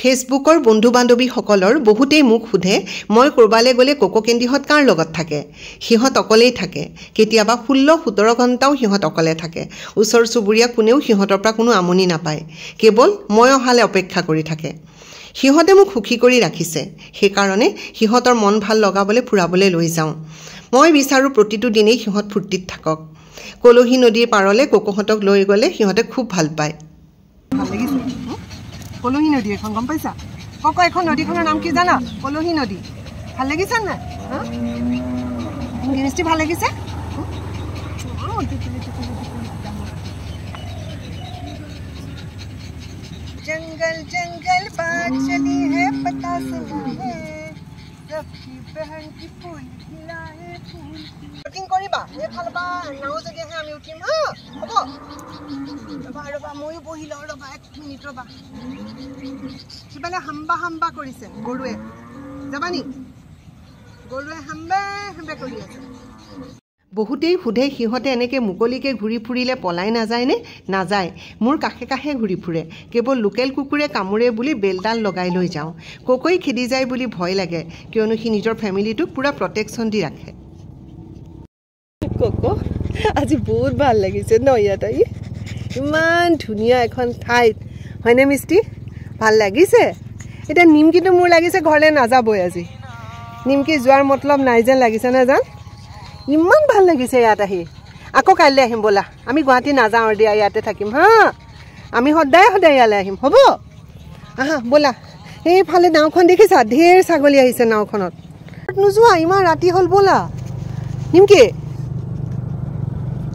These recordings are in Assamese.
ফেচবুকৰ বন্ধু-বান্ধৱীসকলৰ বহুতেই মোক সোধে মই কৰবালৈ গ'লে কোকো কেন্দিহঁত কাৰ লগত থাকে সিহঁত অকলেই থাকে কেতিয়াবা 16-17 ঘণ্টাও সিহঁত অকলে থাকে ওচৰ চুবুৰীয়া কোনেও সিহঁতৰ পৰা কোনো আমনি নাপায় কেৱল মই অহালে অপেক্ষা কৰি থাকে সিহঁতে মোক সুখী কৰি ৰাখিছে সেই কাৰণে সিহঁতৰ মন ভাল লগাবলৈ ফুৰাবলৈ লৈ যাওঁ মই বিচাৰো প্ৰতিটো দিনেই সিহঁত ফুৰ্তিত থাকক কলহি নদীৰ পাৰলে কোকোহঁতক লৈ গ'লে সিহঁতে খুব ভাল পায় ভাল লাগিছে কলহি নদী এখন গম পাইছা কোকো এখন নদীখনৰ নাম কি জানা কলহি নদী ভাল লাগিছে না মিষ্টি ভাল লাগিছে जंगल जंगल बात चली है पता चला है सबकी बहन की फूल खिला है फूल शूटिंग करिबा ए फालबा नाও যদি আহে আমি উঠিম হা হ'ব ৰবা মই বহি লওঁ ৰবা 1 মিনিট ৰবা কিবালে হাম্বা কৰিছে গৰুৱে যাবানি গৰুৱে হাম্বা কৰি আছে বহুতেই সোধে সিহঁতে এনেকৈ মুকলিকৈ ঘূৰি ফুৰিলে পলাই নাযায়নে নাযায় মোৰ কাষে কাষে ঘূৰি ফুৰে কেৱল লোকেল কুকুৰে কামুৰে বুলি বেলডাল লগাই লৈ যাওঁ কোকোই খেদি যায় বুলি ভয় লাগে কিয়নো সি নিজৰ ফেমিলিটোক পুৰা প্ৰটেকশ্যন দি ৰাখে কোকো আজি বহুত ভাল লাগিছে ন ইয়াত আহি ইমান ধুনীয়া এখন ঠাইত হয়নে মিষ্টি ভাল লাগিছে এতিয়া নিমকিটো মোৰ লাগিছে ঘৰলৈ নাযাবই আজি নিমকি যোৱাৰ মতলব নাই যেন লাগিছে না জান ইমান ভাল লাগিছে ইয়াত আহি আকৌ কাইলৈ আহিম বলা আমি গুৱাহাটী নাযাওঁ দিয়া ইয়াতে থাকিম হা আমি সদায় ইয়ালৈ আহিম হ'ব আহা বলা এইফালে নাওখন দেখিছা ঢেৰ ছাগলী আহিছে নাওখনত নোযোৱা ইমান ৰাতি হ'ল বলা নিমকি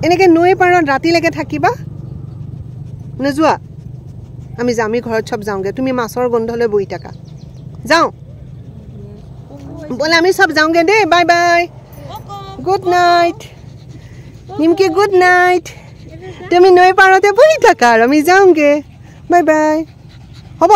এনেকৈ নৈ পাৰত ৰাতিলৈকে থাকিবা নোযোৱা আমি যাম আমি ঘৰত চব যাওঁগৈ তুমি মাছৰ গোন্ধলৈ বহি থাকা যাওঁ বলা আমি চব যাওঁগৈ দেই bye bye Good night. Nimki good night. তুমি নৈ পাৰতে বহি থাকা আৰু আমি যাওঁগে বাই বাই হ'ব